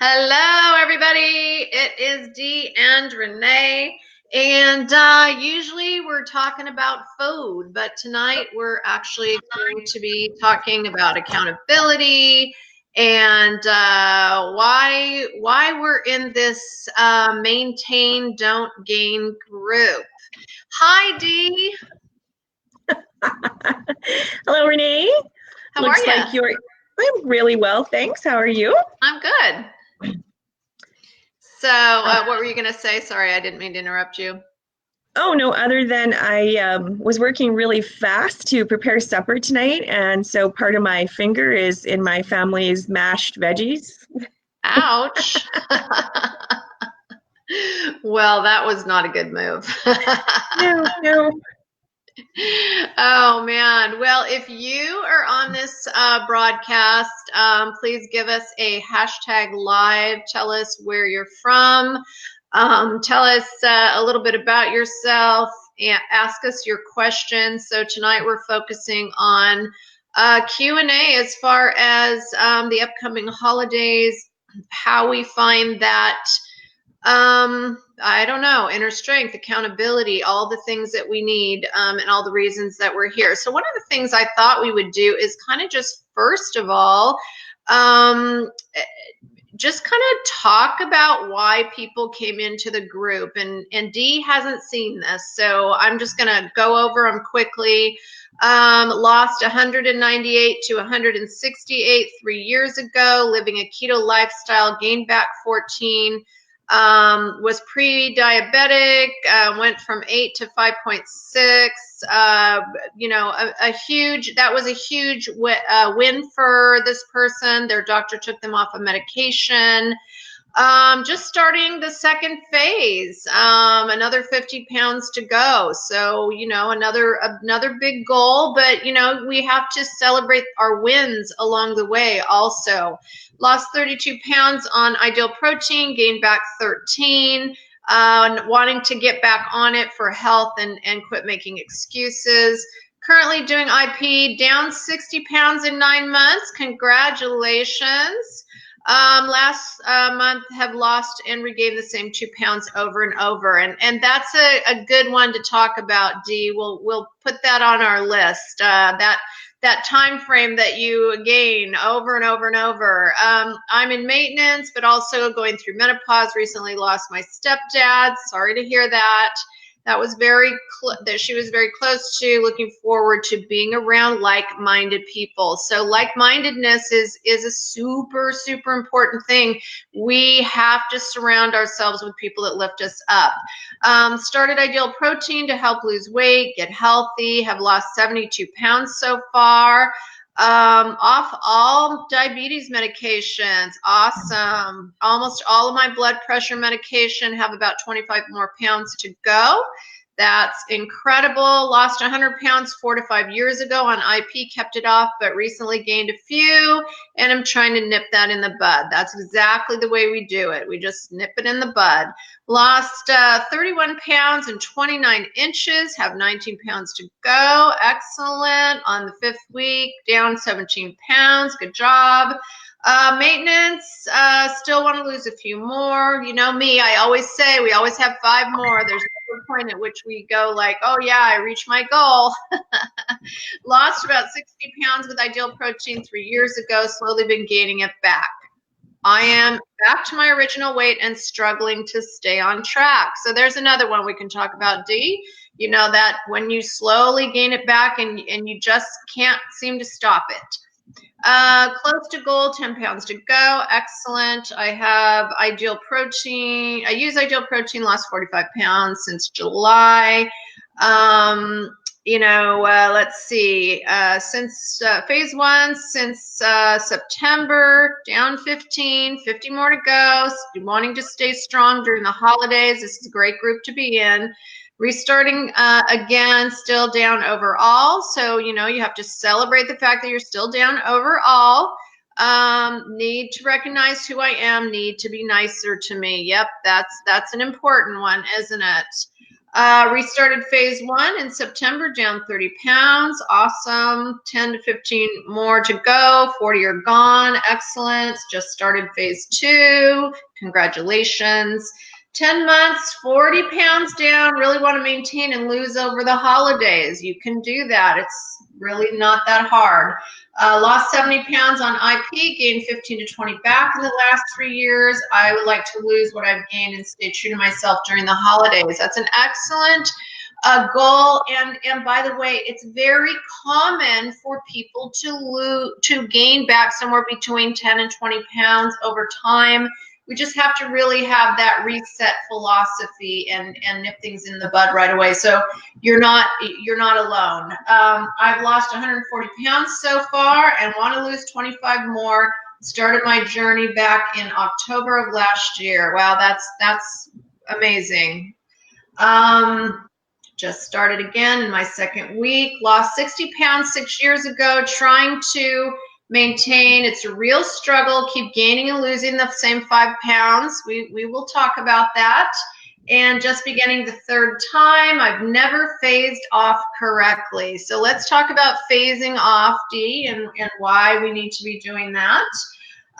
Hello, everybody. It is Dee and Renee, and usually we're talking about food, but tonight we're actually going to be talking about accountability and why we're in this maintain, don't gain group. Hi, Dee. Hello, Renee. How are Looks you? like I'm really well, thanks. How are you? I'm good. So, Uh, what were you going to say? Sorry, I didn't mean to interrupt you. oh, no, other than I was working really fast to prepare supper tonight, and so part of my finger is in my family's mashed veggies. Ouch. Well, that was not a good move. No, no. Oh man. Well, if you are on this broadcast, please give us a hashtag live. Tell us where you're from. Tell us a little bit about yourself and ask us your questions. So tonight we're focusing on Q&A as far as the upcoming holidays, how we find that I don't know, inner strength, accountability, all the things that we need, and all the reasons that we're here. So one of the things I thought we would do is kind of just first of all, um, just kind of talk about why people came into the group. And Dee hasn't seen this, so I'm just gonna go over them quickly. Lost 198 to 168 3 years ago, living a keto lifestyle, gained back 14. Was pre-diabetic, went from 8 to 5.6. That was a huge win for this person. Their doctor took them off of medication. Just starting the second phase, another 50 pounds to go. So, another big goal, but we have to celebrate our wins along the way also. Lost 32 pounds on Ideal Protein, gained back 13. Wanting to get back on it for health and quit making excuses. Currently doing IP, down 60 pounds in 9 months. Congratulations. Last month have lost and regained the same 2 pounds over and over. And that's a good one to talk about, Dee. We'll put that on our list. That time frame that you gain over and over and over. I'm in maintenance, but also going through menopause. Recently lost my stepdad. Sorry to hear that. That was that she was very close to. Looking forward to being around like-minded people. So like-mindedness is a super, super important thing. We have to surround ourselves with people that lift us up. Started Ideal Protein to help lose weight, get healthy, have lost 72 pounds so far. Off all diabetes medications. Awesome. Almost all of my blood pressure medication, have about 25 more pounds to go. That's incredible. Lost 100 pounds 4 to 5 years ago on IP, kept it off, but recently gained a few, and I'm trying to nip that in the bud. That's exactly the way we do it. We just nip it in the bud. Lost 31 pounds and 29 inches, have 19 pounds to go. Excellent. On the 5th week, down 17 pounds. Good job. Maintenance, still want to lose a few more. You know me, I always say we always have 5 more. There's never a point at which we go like, oh yeah, I reached my goal. Lost about 60 pounds with Ideal Protein 3 years ago, slowly been gaining it back. I am back to my original weight and struggling to stay on track. So there's another one we can talk about, Dee. You know that when you slowly gain it back and you just can't seem to stop it. Close to goal, 10 pounds to go. Excellent. I have Ideal Protein. I use Ideal Protein, lost 45 pounds since July. Let's see, since phase 1, since September, down 15, 50 more to go. Wanting to stay strong during the holidays. This is a great group to be in. Restarting again, still down overall. So, you have to celebrate the fact that you're still down overall. Need to recognize who I am, need to be nicer to me. Yep, that's an important one, isn't it? Restarted phase 1 in September, down 30 pounds. Awesome. 10 to 15 more to go. 40 are gone. Excellent. Just started phase 2. Congratulations. 10 months, 40 pounds down. Really want to maintain and lose over the holidays. You can do that. It's really not that hard. Lost 70 pounds on IP, gained 15 to 20 back in the last 3 years. I would like to lose what I've gained and stay true to myself during the holidays. That's an excellent goal. And by the way, it's very common for people to gain back somewhere between 10 and 20 pounds over time. We just have to really have that reset philosophy and nip things in the bud right away. So you're not alone. I've lost 140 pounds so far and want to lose 25 more. Started my journey back in October of last year. Wow, that's amazing. Just started again in my second week. Lost 60 pounds 6 years ago, trying to maintain. It's a real struggle. Keep gaining and losing the same 5 pounds. We will talk about that. And just beginning the third time, I've never phased off correctly. So let's talk about phasing off, Dee, and why we need to be doing that.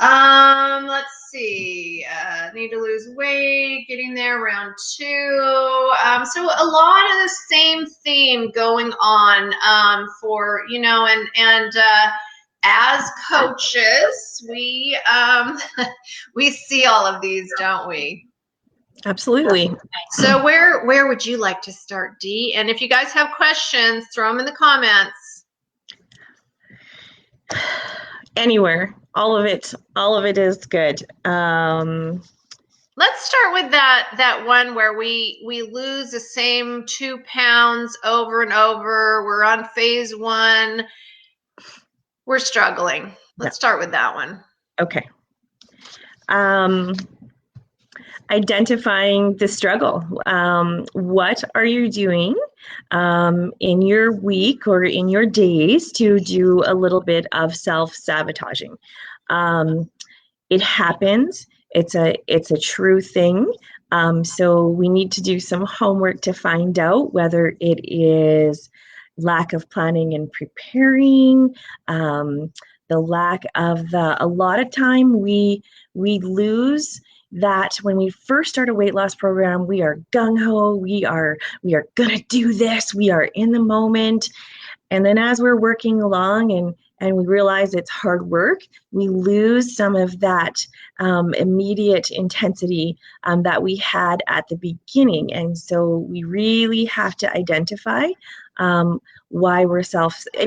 Let's see. Need to lose weight, getting there, round 2. So a lot of the same theme going on for, and as coaches, we we see all of these, don't we? Absolutely. So where would you like to start, Dee? And if you guys have questions, throw them in the comments. Anywhere. All of it is good. Let's start with that one where we lose the same 2 pounds over and over. We're on phase 1. We're struggling. Let's start with that one. Okay. Identifying the struggle. What are you doing in your week or in your days to do a little bit of self-sabotaging? It happens. It's a true thing. So we need to do some homework to find out whether it is lack of planning and preparing, the lack of a lot of time we lose that when we first start a weight loss program, we are gung-ho, we are gonna do this, we are in the moment. And then as we're working along and we realize it's hard work, we lose some of that immediate intensity that we had at the beginning. And so we really have to identify why we're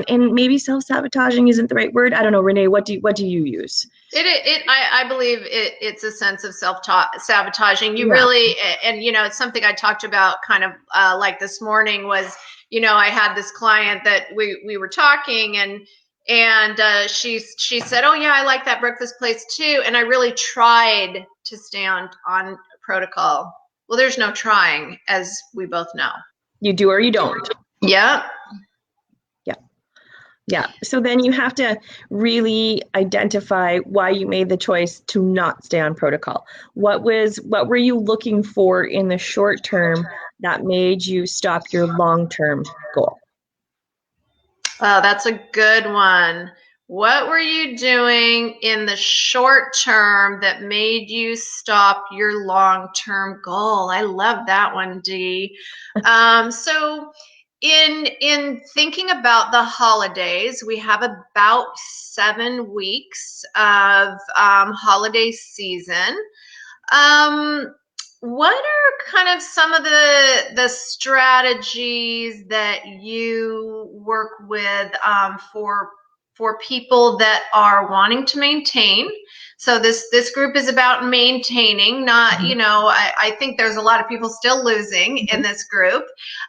and maybe self-sabotaging isn't the right word. I don't know, Renee, what do you use? I believe it's a sense of self-sabotaging. You really, and it's something I talked about kind of like this morning was, I had this client that we were talking and she said, oh yeah, I like that breakfast place too. And I really tried to stay on protocol. Well, there's no trying, as we both know. You do or you don't. Yeah. Yeah. So then you have to really identify why you made the choice to not stay on protocol. What were you looking for in the short term that made you stop your long-term goal? Oh, that's a good one. What were you doing in the short term that made you stop your long-term goal? I love that one, Dee. So in thinking about the holidays, we have about 7 weeks of holiday season. What are kind of some of the strategies that you work with for people that are wanting to maintain? So this group is about maintaining, not, I think there's a lot of people still losing in this group.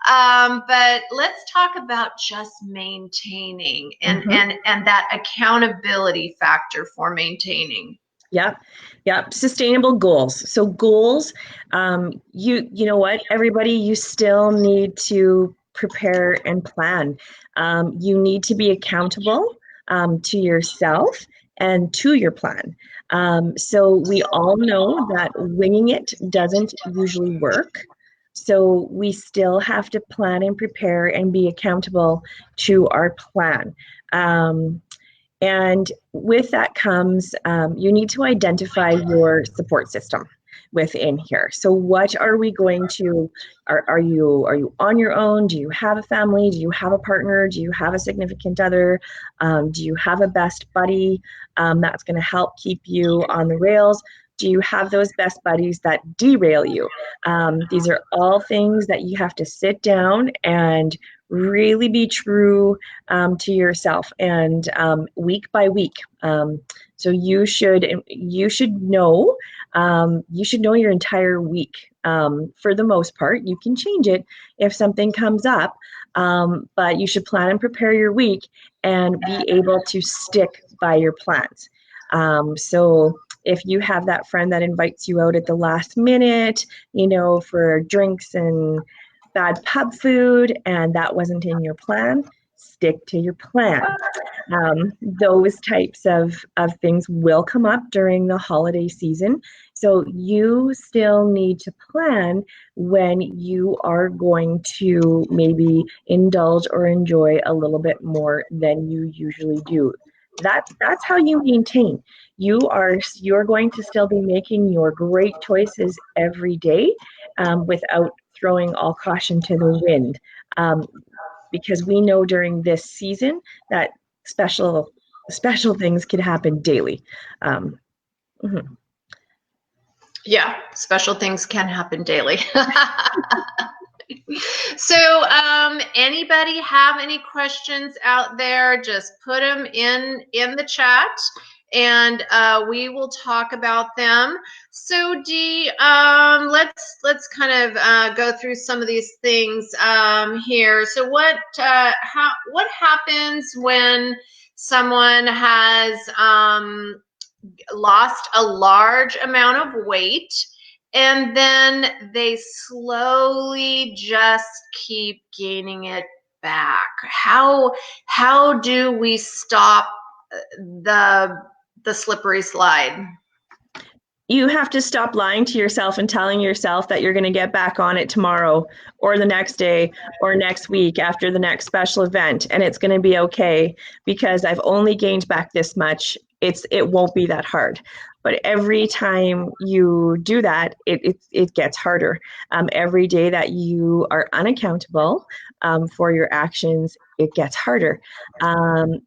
But let's talk about just maintaining and that accountability factor for maintaining. Yeah. Sustainable goals. So goals, you know what, everybody, you still need to prepare and plan. You need to be accountable to yourself and to your plan. So we all know that winging it doesn't usually work. So we still have to plan and prepare and be accountable to our plan. And with that comes, you need to identify your support system within here. So what are we going to, are you on your own? Do you have a family? Do you have a partner? Do you have a significant other? Do you have a best buddy that's going to help keep you on the rails? Do you have those best buddies that derail you? These are all things that you have to sit down and really be true to yourself, and week by week. So you should know your entire week. For the most part, you can change it if something comes up, but you should plan and prepare your week and be able to stick by your plans. So if you have that friend that invites you out at the last minute, for drinks and bad pub food, and that wasn't in your plan, stick to your plan. Those types of things will come up during the holiday season. So you still need to plan when you are going to maybe indulge or enjoy a little bit more than you usually do. That's how you maintain. You're going to still be making your great choices every day, without throwing all caution to the wind. Um, because we know during this season that special things can happen daily. Um, mhm. Yeah, special things can happen daily. So, anybody have any questions out there? Just put them in the chat, and we will talk about them. So, Dee, let's kind of go through some of these things here. So, what happens when someone has lost a large amount of weight, and then they slowly just keep gaining it back? How do we stop the slippery slide? You have to stop lying to yourself and telling yourself that you're going to get back on it tomorrow or the next day or next week after the next special event, and it's going to be okay because I've only gained back this much. It won't be that hard. But every time you do that, it gets harder. Every day that you are unaccountable for your actions, it gets harder.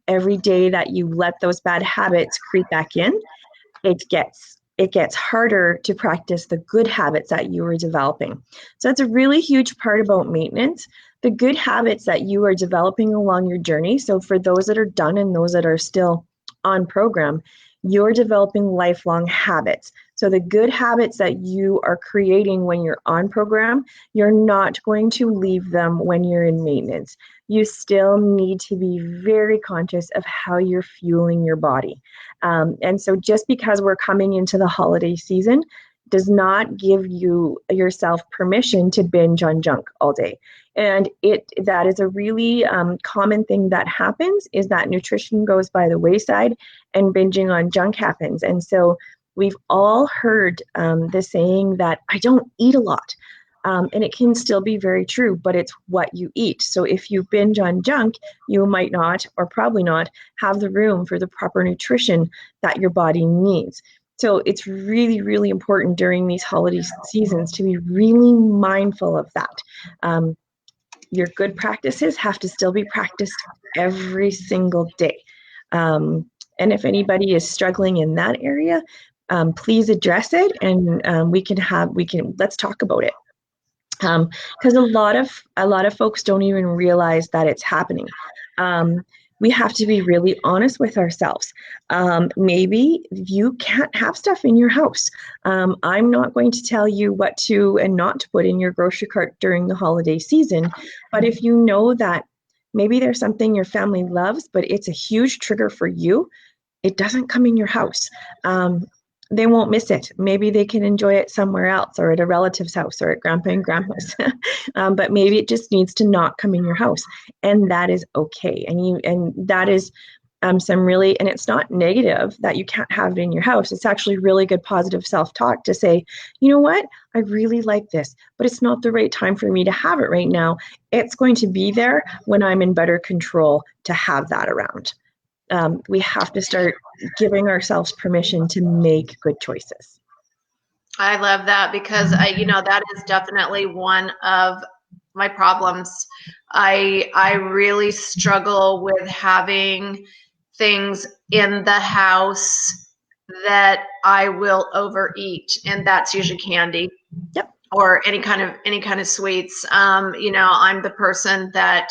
Every day that you let those bad habits creep back in, it gets harder to practice the good habits that you are developing. So that's a really huge part about maintenance, the good habits that you are developing along your journey. So for those that are done and those that are still on program, you're developing lifelong habits. So the good habits that you are creating when you're on program, you're not going to leave them when you're in maintenance. You still need to be very conscious of how you're fueling your body. And so just because we're coming into the holiday season does not give yourself permission to binge on junk all day. And that is a really common thing that happens, is that nutrition goes by the wayside and binging on junk happens. And so we've all heard the saying that I don't eat a lot. And it can still be very true, but it's what you eat. So if you binge on junk, you might not, or probably not, have the room for the proper nutrition that your body needs. So it's really, really important during these holiday seasons to be really mindful of that. Your good practices have to still be practiced every single day. And if anybody is struggling in that area, please address it, and let's talk about it. Because a lot of folks don't even realize that it's happening. We have to be really honest with ourselves. Maybe you can't have stuff in your house. I'm not going to tell you what to and not to put in your grocery cart during the holiday season, but if you know that maybe there's something your family loves, but it's a huge trigger for you, it doesn't come in your house. They won't miss it. Maybe they can enjoy it somewhere else, or at a relative's house, or at grandpa and grandma's. But maybe it just needs to not come in your house, and that is okay. And that is some really, and it's not negative that you can't have it in your house. It's actually really good positive self-talk to say, you know what, I really like this, but it's not the right time for me to have it right now. It's going to be there when I'm in better control to have that around. We have to start giving ourselves permission to make good choices. I love that because that is definitely one of my problems. I really struggle with having things in the house that I will overeat, and that's usually candy. Yep. Or any kind of sweets. I'm the person that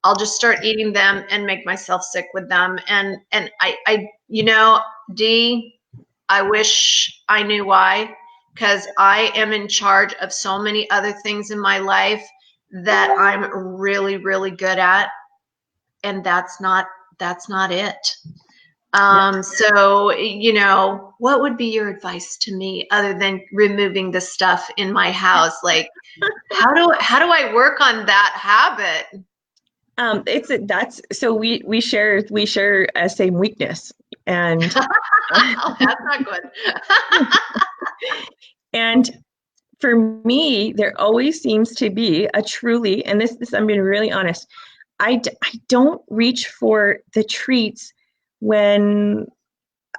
I'll just start eating them and make myself sick with them. And Dee, I wish I knew why, because I am in charge of so many other things in my life that I'm really, really good at, and that's not it. Yep. So, what would be your advice to me other than removing the stuff in my house? Like, how do I work on that habit? That's so we share a same weakness, and Oh, that's not good. and for me, there always seems to be a truly, and this I'm being really honest. I don't reach for the treats when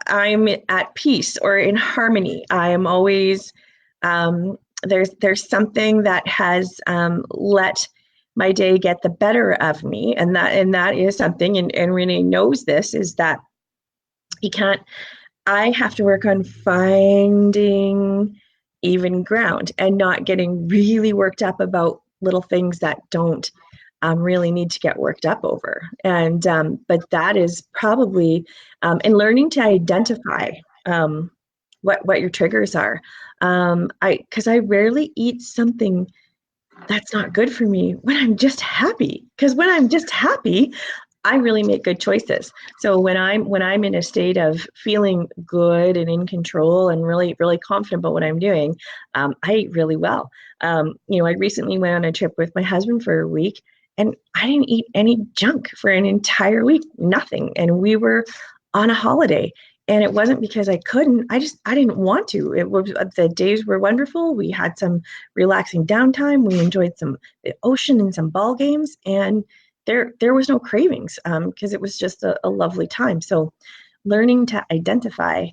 I'm at peace or in harmony. I am always there's something that has let my day get the better of me, and that is something. And Renee knows this, is that you can't. I have to work on finding even ground and not getting really worked up about little things that don't really need to get worked up over. And but that is probably and learning to identify what your triggers are. Because I rarely eat something that's not good for me when I'm just happy. Because when I'm just happy, I really make good choices. So when I'm in a state of feeling good and in control and really really confident about what I'm doing, I eat really well. I recently went on a trip with my husband for a week, and I didn't eat any junk for an entire week, nothing. And we were on a holiday. And it wasn't because I couldn't. I didn't want to. It was the days were wonderful. We had some relaxing downtime. We enjoyed some the ocean and some ball games, and there was no cravings because it was just a lovely time. So learning to identify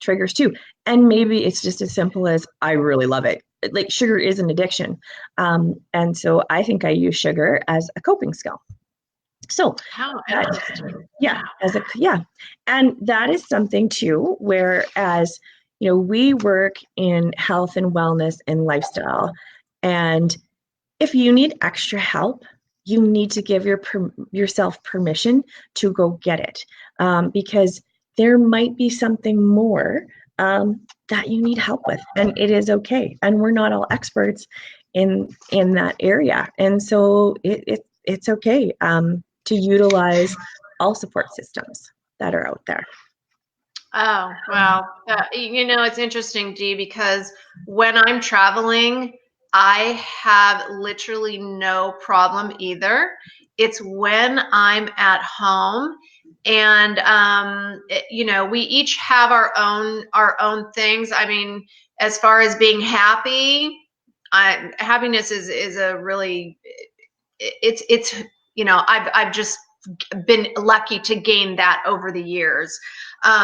triggers too. And maybe it's just as simple as I really love it. Like sugar is an addiction. And so I think I use sugar as a coping skill. So How that, interesting. yeah, yeah. And that is something too, whereas, we work in health and wellness and lifestyle. And if you need extra help, you need to give yourself permission to go get it, because there might be something more that you need help with, and it is okay. And we're not all experts in that area, and so it's okay to utilize all support systems that are out there. Oh, wow. It's interesting, Dee, because when I'm traveling, I have literally no problem either. It's when I'm at home, and we each have our own things. I mean, as far as being happy, happiness is a really it's I've just been lucky to gain that over the years.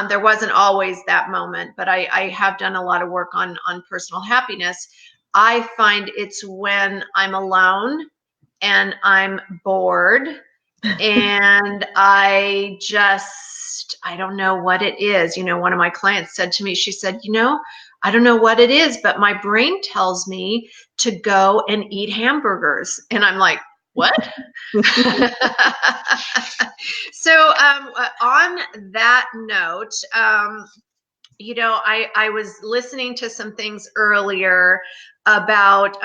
There wasn't always that moment, but I have done a lot of work on personal happiness. I find it's when I'm alone and I'm bored, and I don't know what it is. One of my clients said to me, she said, I don't know what it is, but my brain tells me to go and eat hamburgers. And I'm like, what? So, on that note, I was listening to some things earlier about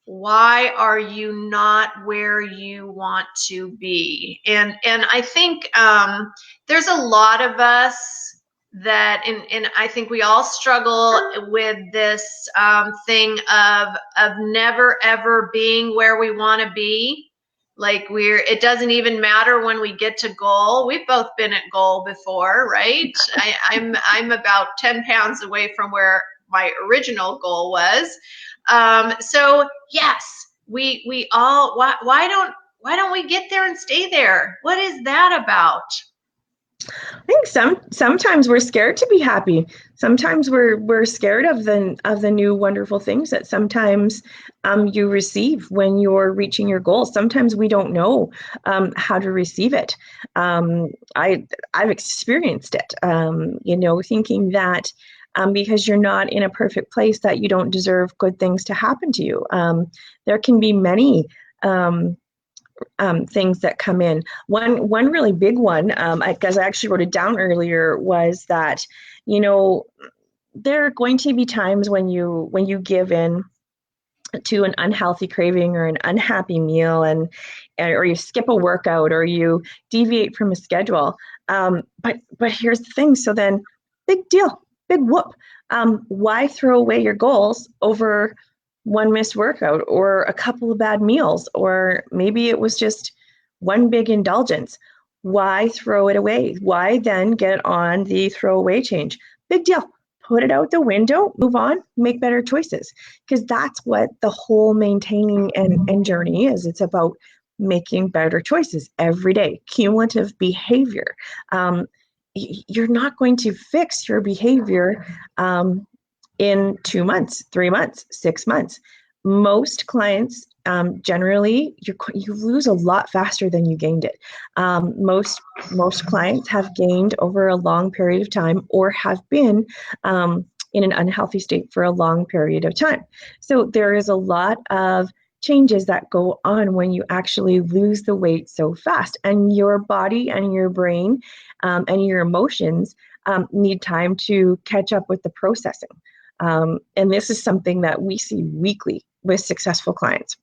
why are you not where you want to be, and I think there's a lot of us that, and I think we all struggle with this thing of never ever being where we want to be. Like it doesn't even matter when we get to goal. We've both been at goal before, right? I'm about 10 pounds away from where my original goal was. So yes, we all, why don't we get there and stay there? What is that about? I think sometimes we're scared to be happy. Sometimes we're scared of the new wonderful things that sometimes you receive when you're reaching your goals. Sometimes we don't know how to receive it. I've experienced it. Thinking that because you're not in a perfect place that you don't deserve good things to happen to you. There can be many. Things that come in. One really big one, because I actually wrote it down earlier, was that there are going to be times when you give in to an unhealthy craving or an unhappy meal, and or you skip a workout or you deviate from a schedule. But here's the thing. So then, big deal, big whoop. Why throw away your goals over one missed workout or a couple of bad meals, or maybe it was just one big indulgence? Why throw it away? Why then get on the throwaway change? Big deal. Put it out the window, move on, make better choices. Because that's what the whole maintaining and journey is. It's about making better choices every day, cumulative behavior. You're not going to fix your behavior in 2 months, 3 months, 6 months. Most clients generally you lose a lot faster than you gained it. Most clients have gained over a long period of time or have been in an unhealthy state for a long period of time. So there is a lot of changes that go on when you actually lose the weight so fast, and your body and your brain and your emotions need time to catch up with the processing. And this is something that we see weekly with successful clients.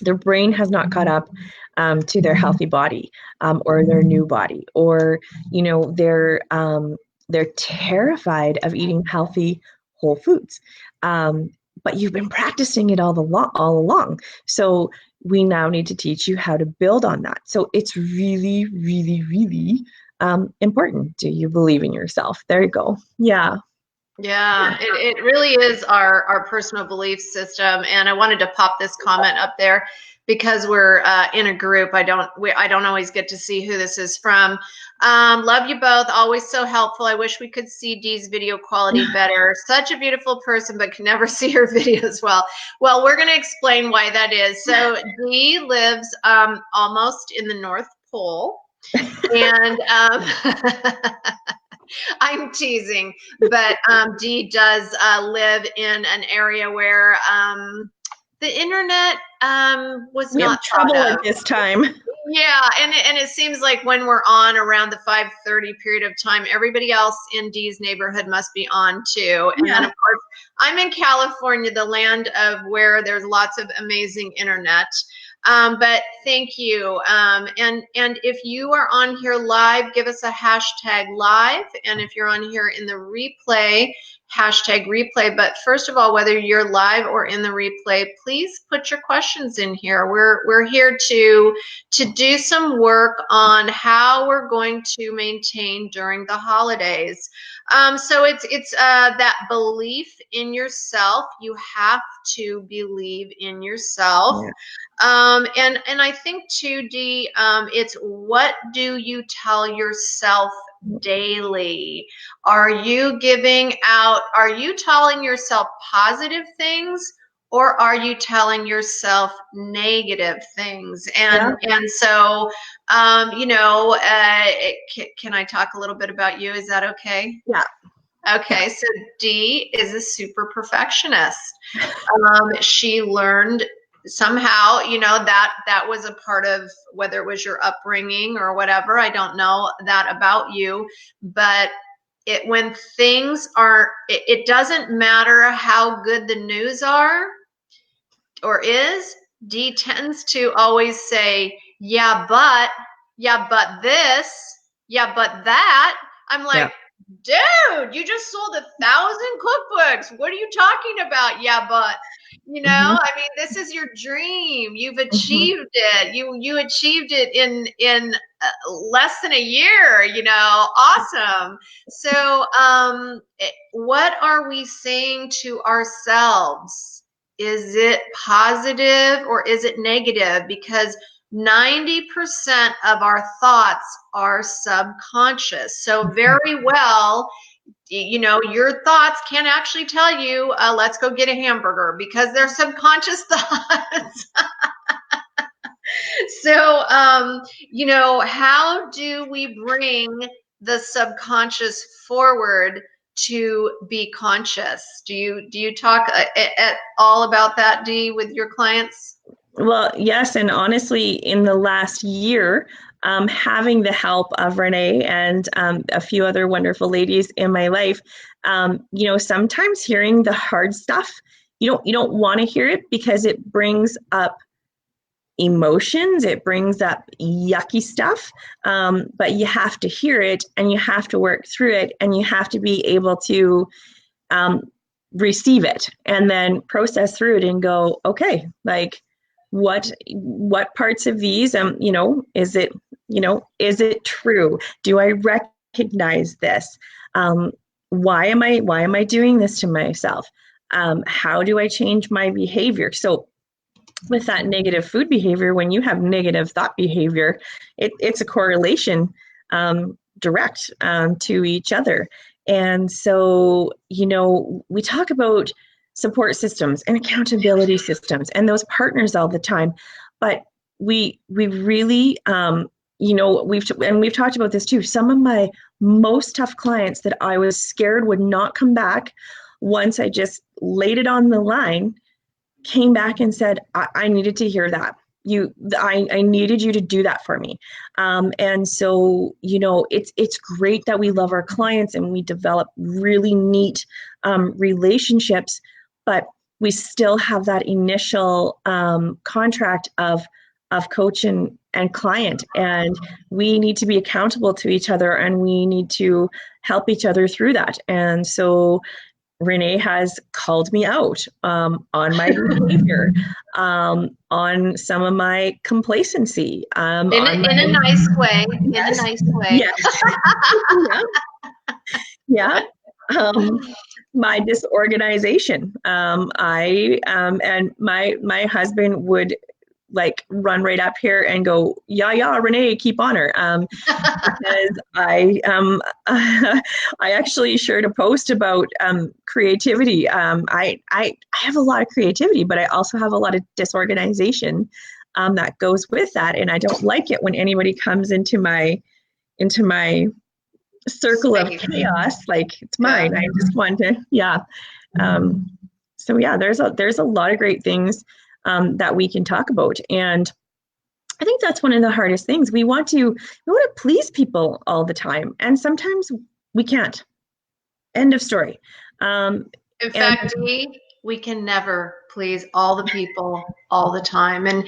Their brain has not caught up to their healthy body or their new body, or they're terrified of eating healthy whole foods. But you've been practicing it all along. So we now need to teach you how to build on that. So it's really, really, really important. Do you believe in yourself? There you go. Yeah. Yeah, it really is our personal belief system. And I wanted to pop this comment up there because we're in a group. I don't always get to see who this is from. Love you both. Always so helpful. I wish we could see Dee's video quality better. Such a beautiful person, but can never see her videos well. Well, we're going to explain why that is. So Dee lives almost in the North Pole. And I'm teasing, but Dee does live in an area where the internet was We have not thought trouble of. at this time. Yeah, and it seems like when we're on around the 5:30 period of time, everybody else in Dee's neighborhood must be on too. And then of course, I'm in California, the land of where there's lots of amazing internet. But thank you. And if you are on here live, give us a hashtag live. And if you're on here in the replay, hashtag replay. But first of all, whether you're live or in the replay, please put your questions in here. We're here to do some work on how we're going to maintain during the holidays. So it's that belief in yourself. You have to believe in yourself. Yeah. And I think too, Dee, it's what do you tell yourself daily? Are you telling yourself positive things, or are you telling yourself negative things? And so, can I talk a little bit about you? Is that okay? Yeah. Okay, so Dee is a super perfectionist. She learned somehow, that was a part of whether it was your upbringing or whatever. I don't know that about you, but when things are, it doesn't matter how good the news are or is. Dee tends to always say, yeah, but this, yeah, but that. I'm like, dude, you just sold 1,000 cookbooks. What are you talking about? Yeah, but Mhm. I mean, this is your dream. You've Mhm. achieved it. You achieved it in less than a year. Awesome. So, what are we saying to ourselves? Is it positive or is it negative? Because 90% of our thoughts are subconscious. So very well, your thoughts can actually tell you, let's go get a hamburger, because they're subconscious thoughts. So, how do we bring the subconscious forward to be conscious? Do you talk at all about that, Dee, with your clients? Well, yes, and honestly, in the last year, having the help of Renee and a few other wonderful ladies in my life, sometimes hearing the hard stuff, you don't want to hear it because it brings up emotions, it brings up yucky stuff, but you have to hear it and you have to work through it and you have to be able to um, receive it and then process through it and go, okay, like what parts of these, is it true? Do I recognize this? Um, why am I doing this to myself? How do I change my behavior? So with that negative food behavior, when you have negative thought behavior, it's a correlation direct to each other. And so, we talk about support systems and accountability systems and those partners all the time, but we really, we've talked about this too. Some of my most tough clients that I was scared would not come back once I just laid it on the line came back and said, I needed to hear that. I needed you to do that for me. And so, it's great that we love our clients and we develop really neat relationships, but we still have that initial contract of coach and client, and we need to be accountable to each other and we need to help each other through that. And so Renee has called me out on my behavior, on some of my complacency, In on in a my nice way. In a yes, nice way. yes, yeah, yeah. Um, my disorganization. I and my husband would like run right up here and go, yeah, yeah, Renee, keep on her. Because I actually shared a post about creativity. I have a lot of creativity, but I also have a lot of disorganization that goes with that, and I don't like it when anybody comes into my circle of Space. chaos. Like it's Yeah. mine. I just want to, yeah. Um, so yeah, there's a lot of great things that we can talk about, and I think that's one of the hardest things. We want to please people all the time, and sometimes we can't. End of story. Um, In and fact, Dee, we can never please all the people all the time. And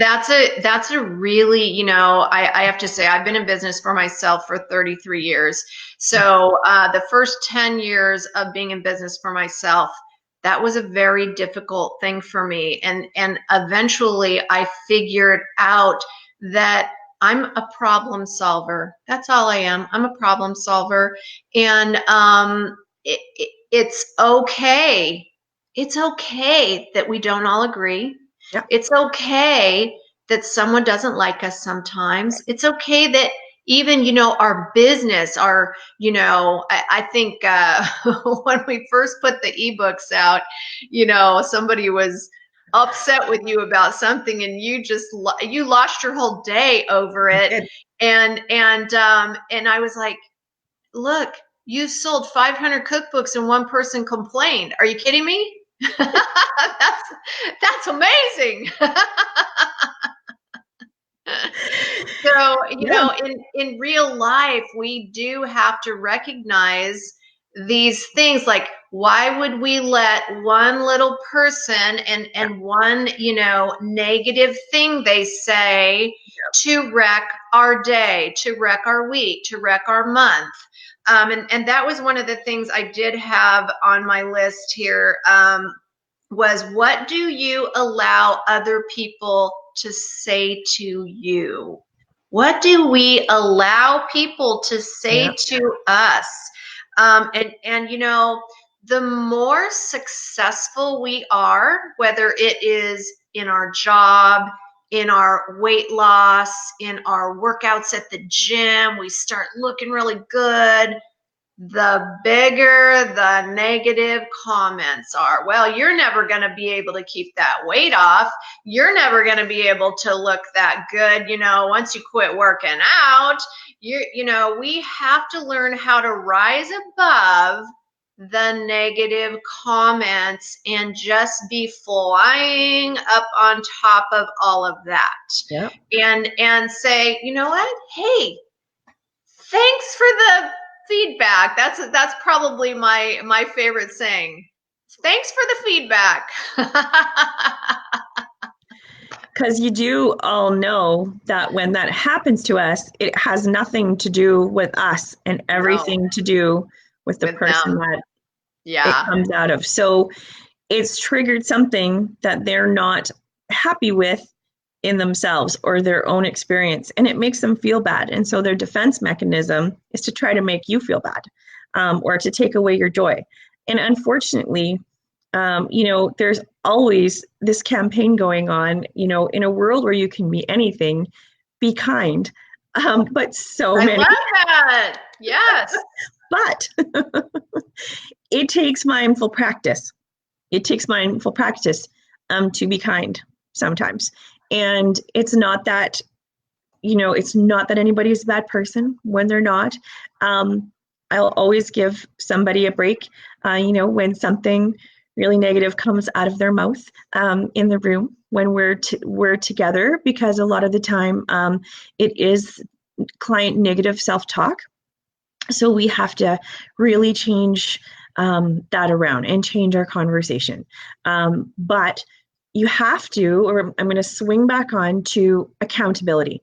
that's a really, I have to say, I've been in business for myself for 33 years. So the first 10 years of being in business for myself, that was a very difficult thing for me. And eventually I figured out that I'm a problem solver. That's all I am. I'm a problem solver. And it's okay. It's okay that we don't all agree. yeah, It's okay that someone doesn't like us sometimes. It's okay that even, our business, I think when we first put the ebooks out, somebody was upset with you about something and you lost your whole day over I it. did. And I was like, look, you sold 500 cookbooks and one person complained. Are you kidding me? that's amazing. So, Yeah, in real life, we do have to recognize these things like, why would we let one little person and one, negative thing they say to wreck our day, to wreck our week, to wreck our month? And that was one of the things I did have on my list here, was what do you allow other people to say to you? What do we allow people to say to us? And the more successful we are, whether it is in our job, in our weight loss, in our workouts at the gym, we start looking really good, the bigger the negative comments are. Well, you're never going to be able to keep that weight off. You're never going to be able to look that good, once you quit working out. We have to learn how to rise above the negative comments and just be flying up on top of all of that. And say, you know what? Hey, thanks for the feedback. That's probably my favorite saying. Thanks for the feedback. Because you do all know that when that happens to us, it has nothing to do with us and everything to do with the person that it comes out of. So it's triggered something that they're not happy with in themselves or their own experience, and it makes them feel bad. And so their defense mechanism is to try to make you feel bad, or to take away your joy. And unfortunately, there's always this campaign going on, in a world where you can be anything, be kind. But so many. I love that. Yes. But it takes mindful practice. It takes mindful practice to be kind sometimes. And it's not that, it's not that anybody's a bad person when they're not. I'll always give somebody a break, when something really negative comes out of their mouth in the room when we're together, because a lot of the time it is client negative self-talk. So we have to really change that around and change our conversation. But you have to, or I'm going to swing back on to accountability.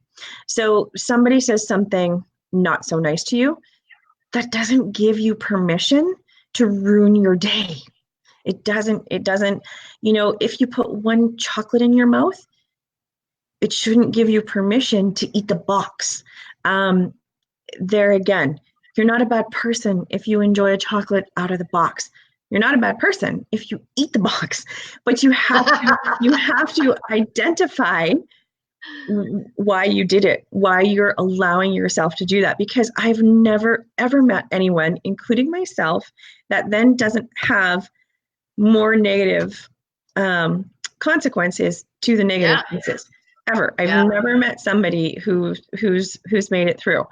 So somebody says something not so nice to you, that doesn't give you permission to ruin your day. It doesn't, if you put one chocolate in your mouth, it shouldn't give you permission to eat the box. There again, you're not a bad person if you enjoy a chocolate out of the box. You're not a bad person if you eat the box, but you have to identify why you did it, why you're allowing yourself to do that. Because I've never, ever met anyone, including myself, that then doesn't have more negative consequences to the negative pieces. Ever. I've never met somebody who's made it through.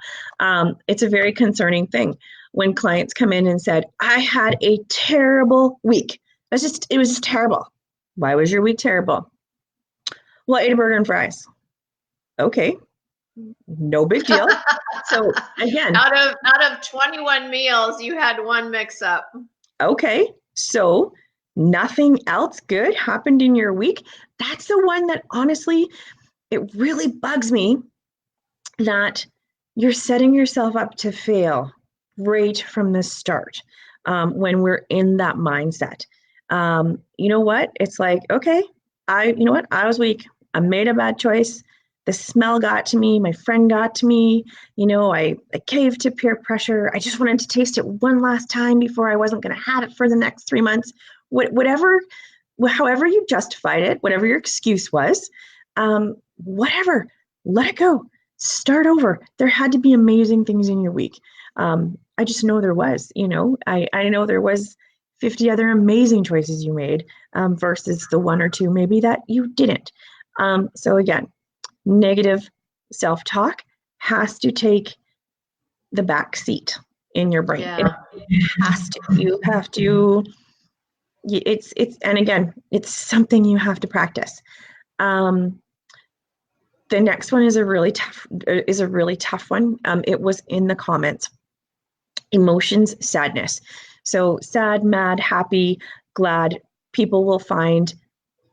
It's a very concerning thing when clients come in and said, I had a terrible week. It was just terrible. Why was your week terrible? Well, I ate a burger and fries. Okay. No big deal. So again, out of 21 meals, you had one mix up. Okay. So nothing else good happened in your week. That's the one that honestly, it really bugs me, that you're setting yourself up to fail right from the start when we're in that mindset. You know what? It's like, okay, I was weak. I made a bad choice. The smell got to me. My friend got to me. I caved to peer pressure. I just wanted to taste it one last time before I wasn't going to have it for the next 3 months. However you justified it, whatever your excuse was, whatever, let it go. Start over. There had to be amazing things in your week. I just know there was, I know there was 50 other amazing choices you made versus the one or two maybe that you didn't. So again, negative self-talk has to take the back seat in your brain. Yeah. It has to. You have to. And again, it's something you have to practice. The next one is a really tough one. It was in the comments. Emotions, sadness. So sad, mad, happy, glad, people will find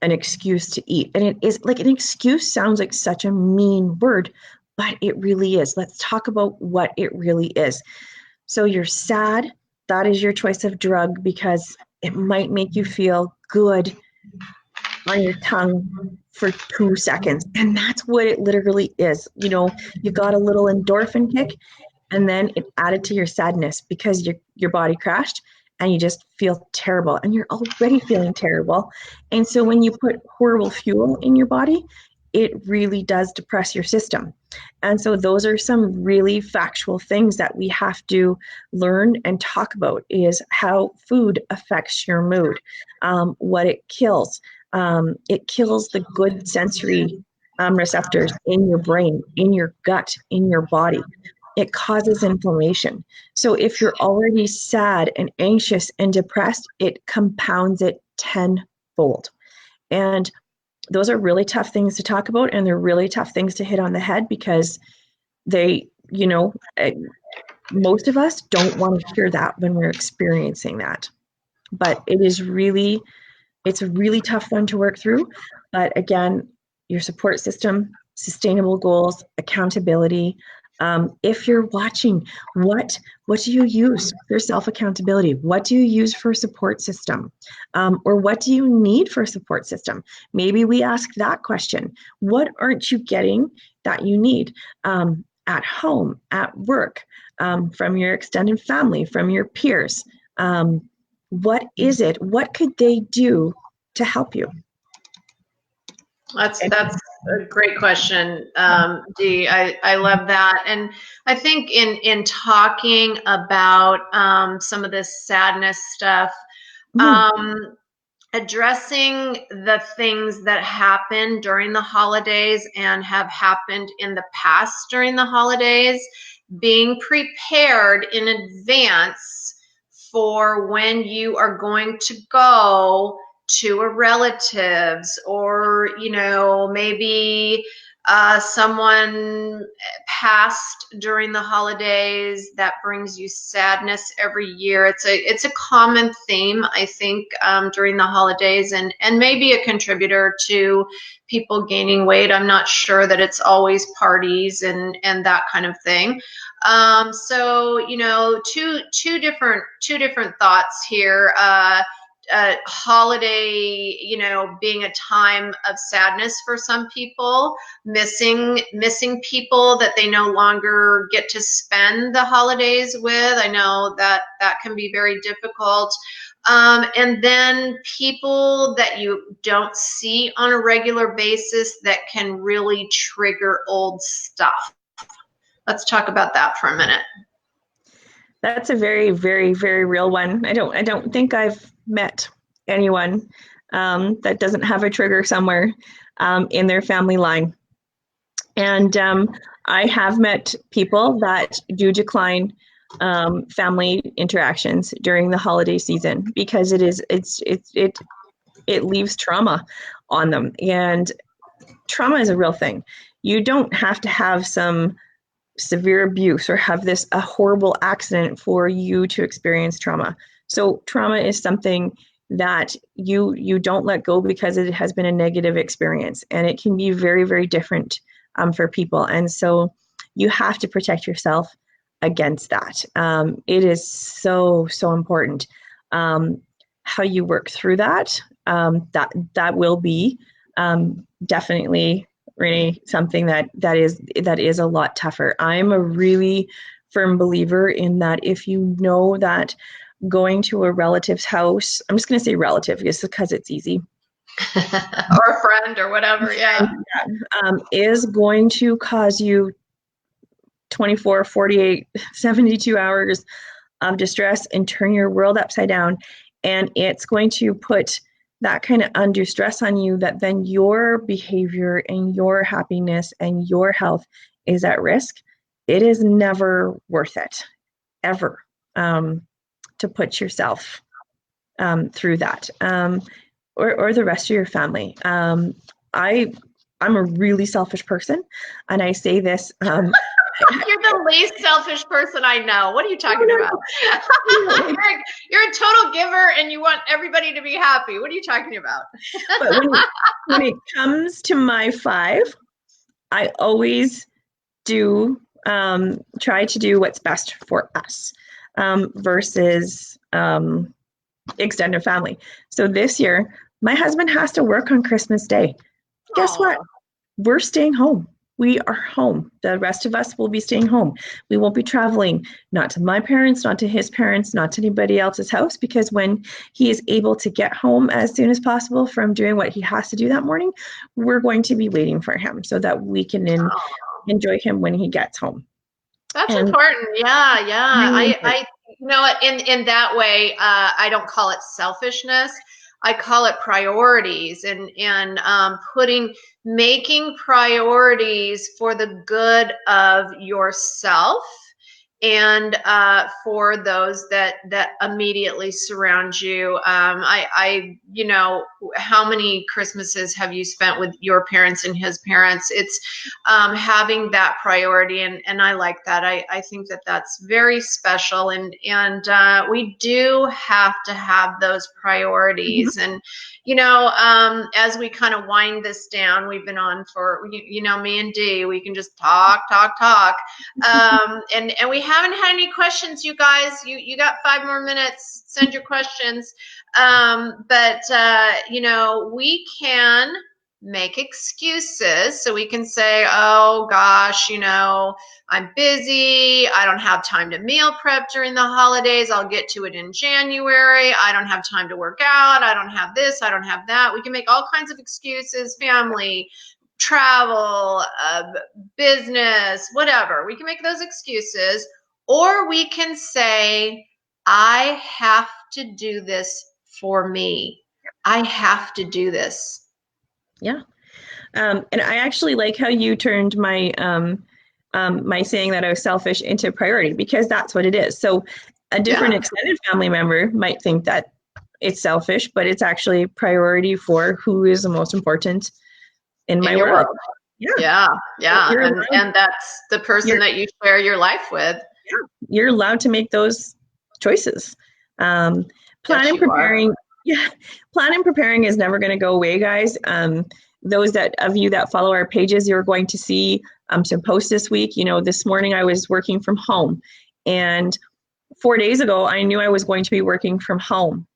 an excuse to eat. And it is like, an excuse sounds like such a mean word, but it really is. Let's talk about what it really is. So you're sad, that is your choice of drug because it might make you feel good on your tongue for 2 seconds. And that's what it literally is. You know, you got a little endorphin kick and then it added to your sadness because your body crashed and you just feel terrible and you're already feeling terrible. And so when you put horrible fuel in your body, it really does depress your system. And so those are some really factual things that we have to learn and talk about, is how food affects your mood, what it kills. It kills the good sensory receptors in your brain, in your gut, in your body. It causes inflammation. So if you're already sad and anxious and depressed, it compounds it tenfold. And those are really tough things to talk about, and they're really tough things to hit on the head because they, most of us don't want to hear that when we're experiencing that. But it's a really tough one to work through. But again, your support system, sustainable goals, accountability. If you're watching, what do you use for self-accountability? What do you use for a support system? Or what do you need for a support system? Maybe we ask that question. What aren't you getting that you need at home, at work, from your extended family, from your peers? What is it? What could they do to help you? That's a great question, Dee. I love that, and I think in talking about some of this sadness stuff, addressing the things that happen during the holidays and have happened in the past during the holidays, being prepared in advance for when you are going to go to a relative's, or maybe someone passed during the holidays that brings you sadness every year. It's a common theme, I think, during the holidays, and maybe a contributor to people gaining weight. I'm not sure that it's always parties and that kind of thing. So two different thoughts here. Holiday, being a time of sadness for some people, missing people that they no longer get to spend the holidays with. I know that can be very difficult. And then people that you don't see on a regular basis that can really trigger old stuff. Let's talk about that for a minute. That's a very, very, very real one. I don't think I've met anyone that doesn't have a trigger somewhere in their family line. And I have met people that do decline family interactions during the holiday season because it leaves trauma on them. And trauma is a real thing. You don't have to have some severe abuse or have a horrible accident for you to experience trauma. So trauma is something that you don't let go because it has been a negative experience, and it can be very, very different for people. And so you have to protect yourself against that. It is so, so important. How you work through that, that will be definitely, Renee, something that is a lot tougher. I'm a really firm believer in that if you know that going to a relative's house, I'm just going to say relative just because it's easy. Or a friend or whatever, yeah. Is going to cause you 24, 48, 72 hours of distress and turn your world upside down. And it's going to put that kind of undue stress on you that then your behavior and your happiness and your health is at risk. It is never worth it, ever, to put yourself through that, or the rest of your family. I'm a really selfish person, and I say this. You're the the least selfish person I know. What are you talking about? You're a total giver and you want everybody to be happy. What are you talking about? But when it comes to my 5, I always do try to do what's best for us versus extended family. So this year, my husband has to work on Christmas Day. Guess what? We're staying home. We are home. The rest of us will be staying home. We won't be traveling, not to my parents, not to his parents, not to anybody else's house, because when he is able to get home as soon as possible from doing what he has to do that morning, we're going to be waiting for him so that we can enjoy him when he gets home. That's important. Yeah. I you know, in that way, I don't call it selfishness. I call it priorities and making priorities for the good of yourself and for those that immediately surround you. You know, how many Christmases have you spent with your parents and his parents? It's having that priority, and I like that. I think that that's very special, and we do have to have those priorities. And you know, as we kind of wind this down, we've been on for, you know, me and Dee, we can just talk. And we haven't had any questions, you guys. You got 5 more minutes. Send your questions. But you know, we can make excuses. So we can say, oh gosh, you know, I'm busy. I don't have time to meal prep during the holidays. I'll get to it in January. I don't have time to work out. I don't have this. I don't have that. We can make all kinds of excuses, family, travel, business, whatever. We can make those excuses, or we can say, I have to do this for me. I have to do this. Yeah. And I actually like how you turned my my saying that I was selfish into priority, because that's what it is. So a different extended family member might think that it's selfish, but it's actually priority for who is the most important in my world. Yeah. And that's the person that you share your life with. Yeah, you're allowed to make those choices. Plan and preparing. Yeah, plan and preparing is never going to go away, guys. Those of you that follow our pages, you're going to see some posts this week. You know, this morning I was working from home, and 4 days ago I knew I was going to be working from home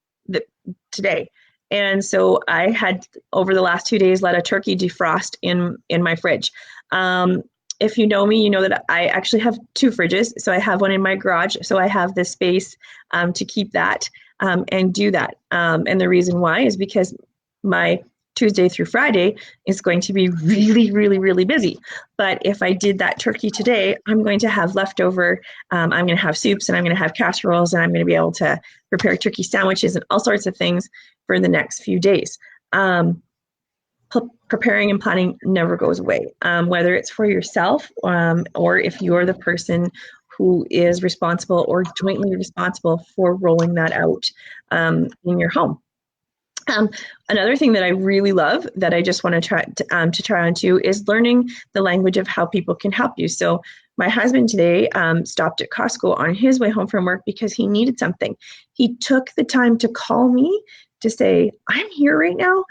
today. And so I had, over the last 2 days, let a turkey defrost in my fridge. If you know me, you know that I actually have 2 fridges. So I have one in my garage. So I have the space to keep that and do that. And the reason why is because my Tuesday through Friday is going to be really, really, really busy. But if I did that turkey today, I'm going to have leftover, I'm going to have soups, and I'm going to have casseroles, and I'm going to be able to prepare turkey sandwiches and all sorts of things for the next few days. Preparing and planning never goes away, whether it's for yourself or if you're the person who is responsible or jointly responsible for rolling that out in your home. Another thing that I really love that I just want to try on too is learning the language of how people can help you. So my husband today stopped at Costco on his way home from work because he needed something. He took the time to call me to say, I'm here right now.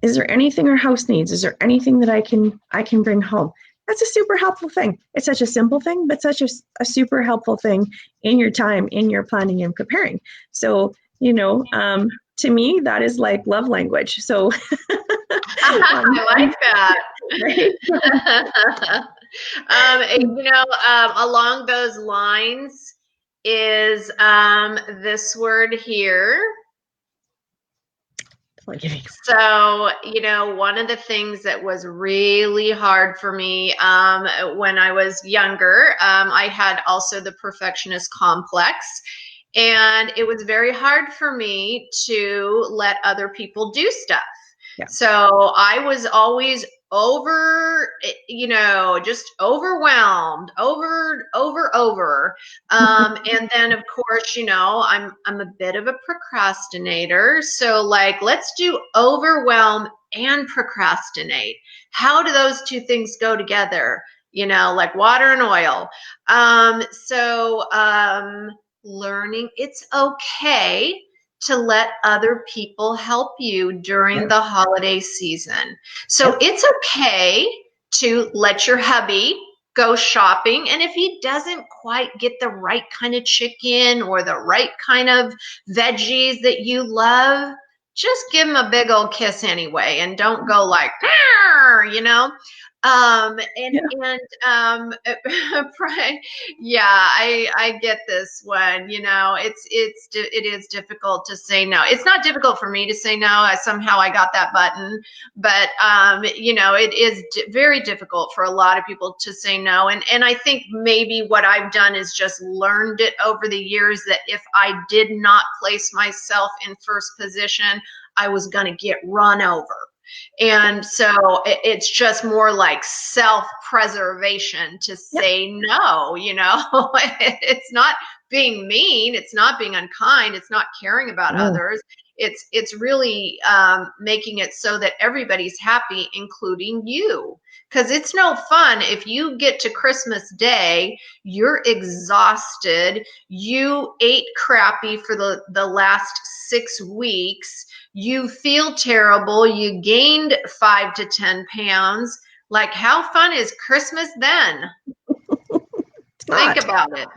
Is there anything our house needs? Is there anything that I can bring home? That's a super helpful thing. It's such a simple thing, but such a super helpful thing in your time, in your planning and preparing. So, you know, to me, that is like love language. So I like that. Right? You know, along those lines is this word here. So, you know, one of the things that was really hard for me when I was younger, I had also the perfectionist complex. And it was very hard for me to let other people do stuff. Yeah. So I was always you know, just overwhelmed, over. And then of course, you know, I'm a bit of a procrastinator. So like, let's do overwhelm and procrastinate. How do those 2 things go together? like water and oil. Learning it's okay to let other people help you during the holiday season. So it's okay to let your hubby go shopping. And if he doesn't quite get the right kind of chicken or the right kind of veggies that you love, just give him a big old kiss anyway, and don't go like, you know. Yeah, I get this one. It is difficult to say no. It's not difficult for me to say no. I got that button, but it is very difficult for a lot of people to say no. And I think maybe what I've done is just learned it over the years that if I did not place myself in first position, I was going to get run over. And so it's just more like self-preservation to say no, it's not being mean, it's not being unkind, it's not caring about others. It's really making it so that everybody's happy, including you. Because it's no fun if you get to Christmas Day, you're exhausted, you ate crappy for the last 6 weeks, you feel terrible, you gained 5 to 10 pounds. Like, how fun is Christmas then? Think about it.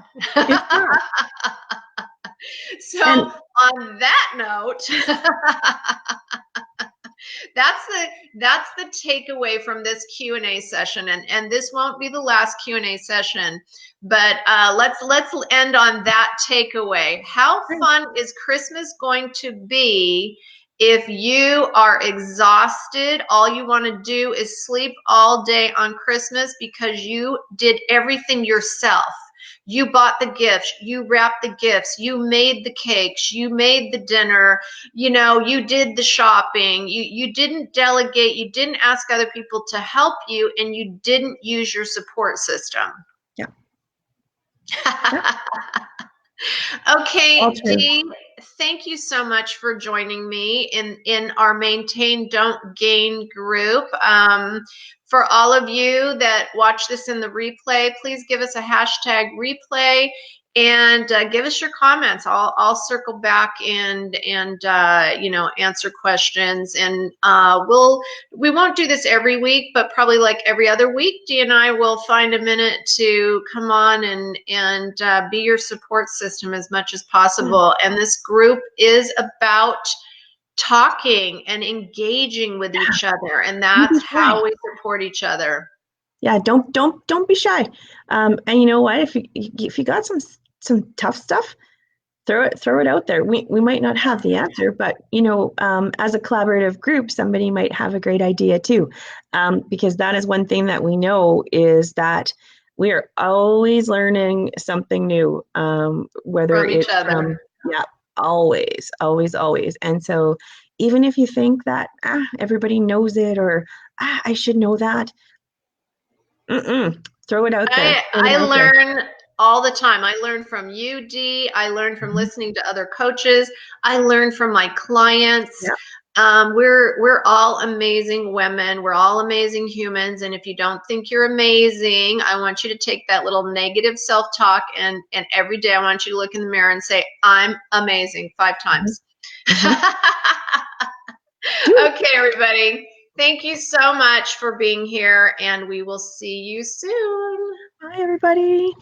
So on that note, that's the takeaway from this Q&A session, and this won't be the last Q&A session, but let's end on that takeaway. How fun is Christmas going to be if you are exhausted? All you want to do is sleep all day on Christmas because you did everything yourself. You bought the gifts, you wrapped the gifts, you made the cakes, you made the dinner, you did the shopping, you didn't delegate, you didn't ask other people to help you, and you didn't use your support system. Yeah. Okay, Dee, thank you so much for joining me in our Maintain Don't Gain group. For all of you that watch this in the replay, please give us a hashtag replay and give us your comments. I'll circle back and answer questions, and we won't do this every week, but probably like every other week, Dee and I will find a minute to come on and be your support system as much as possible. And this group is about talking and engaging with each other, and that's how we support each other. Yeah, don't be shy. And you know what? If you got some tough stuff, throw it out there. We might not have the answer, but as a collaborative group, somebody might have a great idea too. Because that is one thing that we know is that we are always learning something new. Whether from each other. Always. And so even if you think that everybody knows it, or I should know that, throw it out there. I learn all the time. I learn from you, Dee. I learn from listening to other coaches. I learn from my clients. Yeah. We're all amazing women. We're all amazing humans. And if you don't think you're amazing, I want you to take that little negative self-talk and every day I want you to look in the mirror and say, I'm amazing 5 times. Okay, everybody. Thank you so much for being here, and we will see you soon. Bye, everybody.